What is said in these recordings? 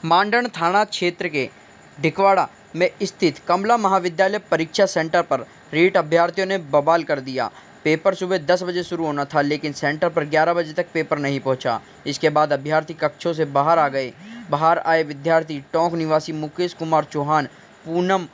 मांडण थाना क्षेत्र के ढिकवाड़ा में स्थित कमला महाविद्यालय परीक्षा सेंटर पर रीट अभ्यर्थियों ने बवाल कर दिया। पेपर सुबह 10 बजे शुरू होना था, लेकिन सेंटर पर 11 बजे तक पेपर नहीं पहुंचा। इसके बाद अभ्यर्थी कक्षों से बाहर आ गए। बाहर आए विद्यार्थी टोंक निवासी मुकेश कुमार चौहान, पूनम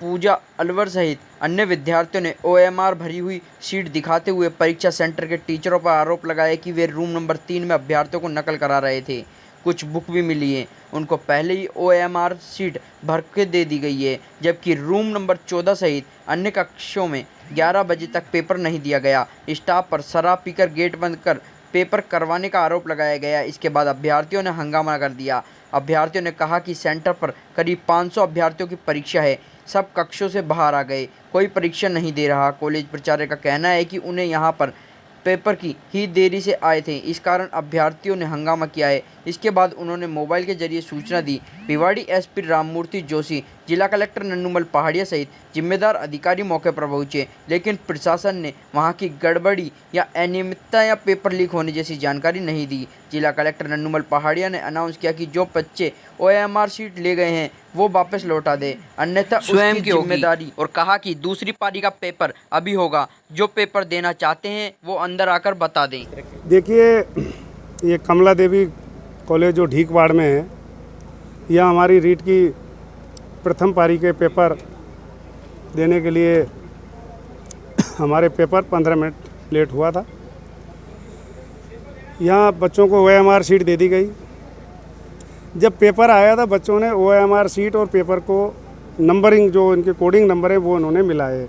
पूजा अलवर सहित अन्य विद्यार्थियों ने OMR भरी हुई सीट दिखाते हुए परीक्षा सेंटर के टीचरों पर आरोप लगाया कि वे रूम नंबर 3 में अभ्यर्थियों को नकल करा रहे थे। कुछ बुक भी मिली है, उनको पहले ही OMR सीट भर के दे दी गई है, जबकि रूम नंबर 14 सहित अन्य कक्षों में 11 बजे तक पेपर नहीं दिया गया। स्टाफ पर शराब पीकर गेट बंद कर पेपर करवाने का आरोप लगाया गया। इसके बाद अभ्यर्थियों ने हंगामा कर दिया। अभ्यर्थियों ने कहा कि सेंटर पर करीब 500 अभ्यर्थियों की परीक्षा है, सब कक्षों से बाहर आ गए, कोई परीक्षा नहीं दे रहा। कॉलेज प्राचार्य का कहना है कि उन्हें यहाँ पर पेपर की ही देरी से आए थे, इस कारण अभ्यर्थियों ने हंगामा किया है। इसके बाद उन्होंने मोबाइल के जरिए सूचना दी। भिवाड़ी SP राममूर्ति जोशी, जिला कलेक्टर नन्नूमल पहाड़िया सहित जिम्मेदार अधिकारी मौके पर पहुंचे, लेकिन प्रशासन ने वहां की गड़बड़ी या अनियमितता या पेपर लीक होने जैसी जानकारी नहीं दी। जिला कलेक्टर नन्नूमल पहाड़िया ने अनाउंस किया कि जो बच्चे OMR सीट ले गए हैं वो वापस लौटा दे, अन्यथा स्वयं की जिम्मेदारी, और कहा कि दूसरी पारी का पेपर अभी होगा। जो पेपर देना चाहते हैं वो अंदर आकर बता दें। देखिए, ये कमला देवी कॉलेज जो ढीकवाड़ में है, यह हमारी रीट की प्रथम पारी के पेपर देने के लिए हमारे पेपर 15 मिनट लेट हुआ था। यहाँ बच्चों को OMR सीट दे दी गई। जब पेपर आया था, बच्चों ने OMR सीट और पेपर को नंबरिंग, जो इनके कोडिंग नंबर है वो उन्होंने मिलाए।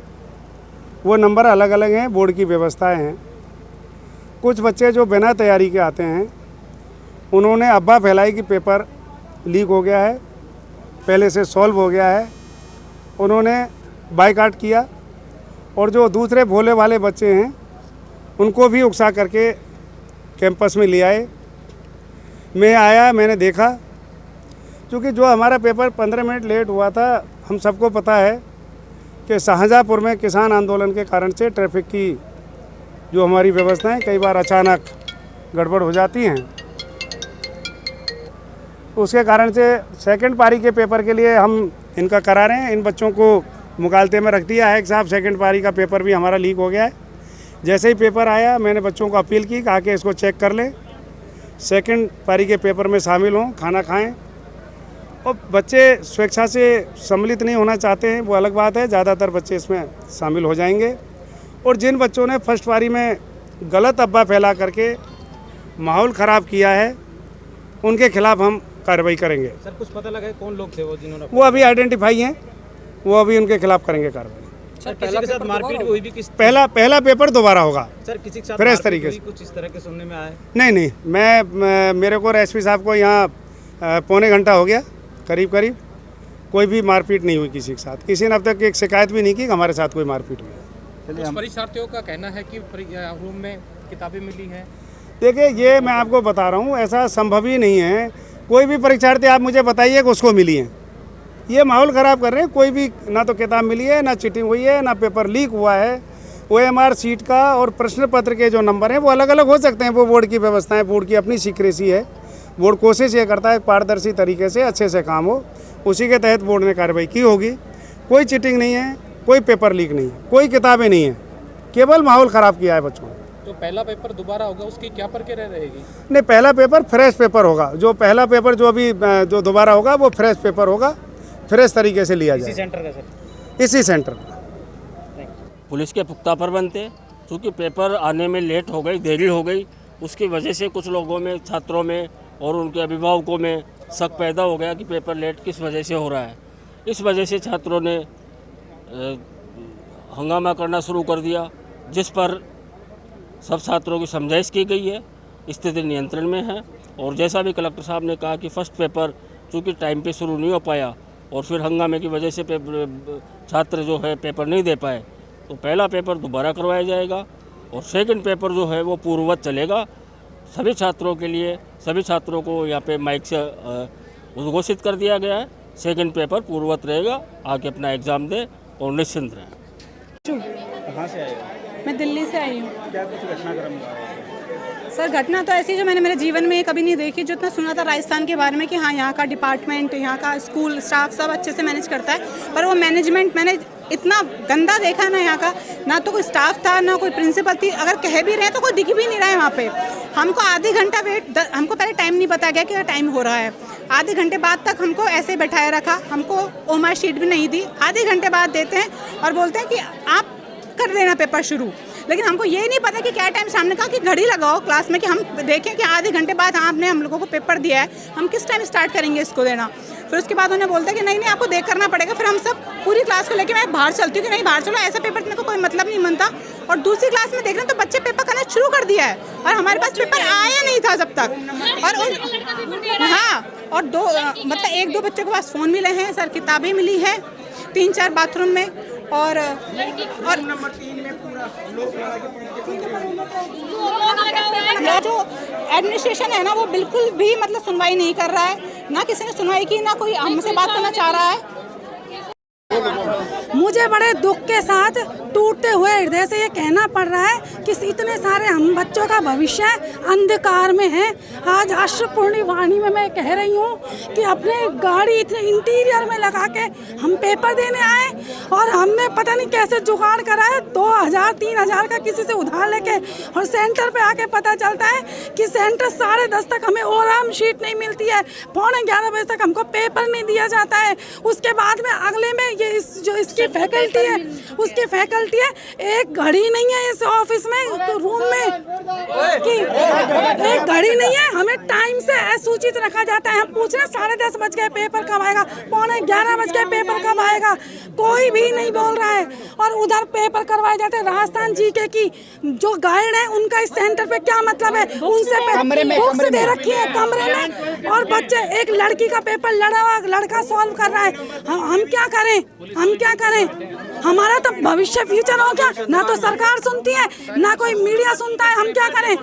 वो नंबर अलग अलग हैं, बोर्ड की व्यवस्थाएं हैं। कुछ बच्चे जो बिना तैयारी के आते हैं, उन्होंने अफवाह फैलाई कि पेपर लीक हो गया है, पहले से सॉल्व हो गया है। उन्होंने बायकॉट किया, और जो दूसरे भोले वाले बच्चे हैं उनको भी उकसा करके कैंपस में ले आए। मैं आया, मैंने देखा, क्योंकि जो हमारा पेपर 15 मिनट लेट हुआ था, हम सबको पता है कि शाहजहाँपुर में किसान आंदोलन के कारण से ट्रैफिक की जो हमारी व्यवस्थाएं कई बार अचानक गड़बड़ हो जाती हैं। उसके कारण से सेकंड पारी के पेपर के लिए हम इनका करा रहे हैं। इन बच्चों को मुकालते में रख दिया है कि साहब सेकंड पारी का पेपर भी हमारा लीक हो गया है। जैसे ही पेपर आया, मैंने बच्चों को अपील की, कहा कि इसको चेक कर लें, सेकंड पारी के पेपर में शामिल हों, खाना खाएं। और बच्चे स्वेच्छा से सम्मिलित नहीं होना चाहते हैं, वो अलग बात है, ज़्यादातर बच्चे इसमें शामिल हो जाएंगे। और जिन बच्चों ने फर्स्ट पारी में गलत अफवाह फैला करके माहौल ख़राब किया है, उनके खिलाफ हम कार्रवाई करेंगे। सर, कुछ पता लगा है कौन लोग थे वो जिन्होंने? वो अभी आइडेंटिफाई हैं, वो अभी उनके खिलाफ करेंगे कार्रवाई। सर, किसी के साथ मारपीट हुई भी? किस पहला पेपर दोबारा होगा सर, किसी के साथ फ्रेश मारपीट तरीके हुई? से कुछ इस तरह के सुनने में आया? नहीं, मेरे को SP साहब को यहाँ पौने घंटा हो गया करीब। कोई भी मारपीट नहीं हुई किसी के साथ। किसी ने अब तक एक शिकायत भी नहीं की कि हमारे साथ कोई मारपीट हुई है। कुछ परीक्षार्थियों का कहना है कि रूम में किताबें मिली हैं। देखिए, ये मैं आपको बता रहा हूँ, ऐसा संभव ही नहीं है। कोई भी परीक्षार्थी आप मुझे बताइए कि उसको मिली है। ये माहौल ख़राब कर रहे हैं। कोई भी ना तो किताब मिली है, ना चीटिंग हुई है, ना पेपर लीक हुआ है। OMR सीट का और प्रश्न पत्र के जो नंबर हैं वो अलग अलग हो सकते हैं। वो बोर्ड की व्यवस्थाएं, बोर्ड की अपनी सीक्रेसी है। बोर्ड कोशिश ये करता है पारदर्शी तरीके से अच्छे से काम हो, उसी के तहत बोर्ड ने कार्रवाई की होगी। कोई चीटिंग नहीं है, कोई पेपर लीक नहीं है, कोई किताबें नहीं है, केवल माहौल ख़राब किया है बच्चों ने। जो पहला पेपर दोबारा होगा उसकी क्या प्रक्रिया रहेगी? नहीं, पहला पेपर फ्रेश पेपर होगा। जो पहला पेपर जो अभी जो दोबारा होगा वो फ्रेश पेपर होगा, फ्रेश तरीके से लिया जाए। इसी सेंटर का सर? इसी सेंटर का। पुलिस के पुख्ता प्रबंध थे, क्योंकि पेपर आने में लेट हो गई, देरी हो गई, उसकी वजह से कुछ लोगों में, छात्रों में और उनके अभिभावकों में शक पैदा हो गया कि पेपर लेट किस वजह से हो रहा है। इस वजह से छात्रों ने हंगामा करना शुरू कर दिया, जिस पर सब छात्रों की समझाइश की गई है। स्थिति नियंत्रण में है। और जैसा भी कलेक्टर साहब ने कहा कि फर्स्ट पेपर चूँकि टाइम पे शुरू नहीं हो पाया और फिर हंगामे की वजह से छात्र जो है पेपर नहीं दे पाए, तो पहला पेपर दोबारा करवाया जाएगा और सेकंड पेपर जो है वो पूर्ववत चलेगा। सभी छात्रों के लिए, सभी छात्रों को यहाँ पे माइक से उद्घोषित कर दिया गया है, सेकंड पेपर पूर्ववत रहेगा, आके अपना एग्ज़ाम दें और निश्चिंत रहें। कहाँ से आएगा? मैं दिल्ली से आई हूँ। क्या कुछ घटनाक्रम हुआ है? सर घटना तो ऐसी जो मैंने मेरे जीवन में कभी नहीं देखी। जो इतना सुना था राजस्थान के बारे में कि हाँ यहाँ का डिपार्टमेंट, यहाँ का स्कूल स्टाफ सब अच्छे से मैनेज करता है, पर वो मैनेजमेंट मैंने इतना गंदा देखा ना। यहाँ का ना तो कोई स्टाफ था ना कोई प्रिंसिपल थी, अगर कह भी रहे हैं तो कोई दिख भी नहीं रहा है वहाँ पे। हमको आधे घंटा वेट, हमको पहले टाइम नहीं बताया गया कि टाइम हो रहा है। आधे घंटे बाद तक हमको ऐसे बैठाए रखा, हमको ओमार शीट भी नहीं दी। आधे घंटे बाद देते हैं और बोलते हैं कि आप कर देना पेपर शुरू। लेकिन हमको ये नहीं पता कि क्या टाइम। सामने कहा कि घड़ी लगाओ क्लास में कि हम देखें कि आधे घंटे बाद आपने हम लोगों को पेपर दिया है, हम किस टाइम स्टार्ट करेंगे इसको देना। फिर उसके बाद उन्हें बोलते हैं कि नहीं आपको देख करना पड़ेगा। फिर हम सब पूरी क्लास को लेकर मैं बाहर चलती हूँ कि नहीं बाहर चलो, ऐसा पेपर मेरे को कोई मतलब नहीं बनता। और दूसरी क्लास में देख रहे हैं तो बच्चे पेपर करना शुरू कर दिया है और हमारे पास पेपर आया नहीं था जब तक। और हाँ, और मतलब 1-2 बच्चों के पास फ़ोन मिले हैं सर, किताबें मिली हैं 3-4 बाथरूम में। और जो एडमिनिस्ट्रेशन है ना वो बिल्कुल भी मतलब सुनवाई नहीं कर रहा है, ना किसी ने सुनवाई की, ना कोई हमसे बात करना चाह रहा है। मुझे बड़े दुख के साथ टूटते हुए हृदय से ये कहना पड़ रहा है कि इतने सारे हम बच्चों का भविष्य अंधकार में है। आज अश्रुपूर्णी वाणी में मैं कह रही हूँ कि अपने गाड़ी इतने इंटीरियर में लगा के हम पेपर देने आए और हमने पता नहीं कैसे जुगाड़ करा है 2000-3000 का किसी से उधार लेके, और सेंटर पे आके पता चलता है कि सेंटर 10:30 तक हमें ओराम शीट नहीं मिलती है, 11:15 बजे तक हमको पेपर नहीं दिया जाता है। उसके बाद में अगले में ये जो इसकी फैकल्टी है उसकी फैकल्टी है, एक घड़ी नहीं है इस ऑफिस में, तो रूम में कि एक घड़ी नहीं है। हमें टाइम से सूचित रखा जाता है। हम पूछ रहे हैं 10:30 बज गए पेपर कब आएगा, 11:15 बज गए पेपर कब आएगा, कोई भी नहीं बोल रहा है। और उधर पेपर करवाए जाते हैं। राजस्थान जीके की जो गाइड है उनका इस सेंटर पे क्या मतलब है, उनसे बुक्स दे रखी है कमरे में, और बच्चे एक लड़की का पेपर लड़का सॉल्व कर रहा है। हम क्या करें, हम क्या करें? हमारा तो भविष्य फ्यूचर हो गया, ना तो सरकार सुनती है ना कोई मीडिया सुनता है, हम क्या करें?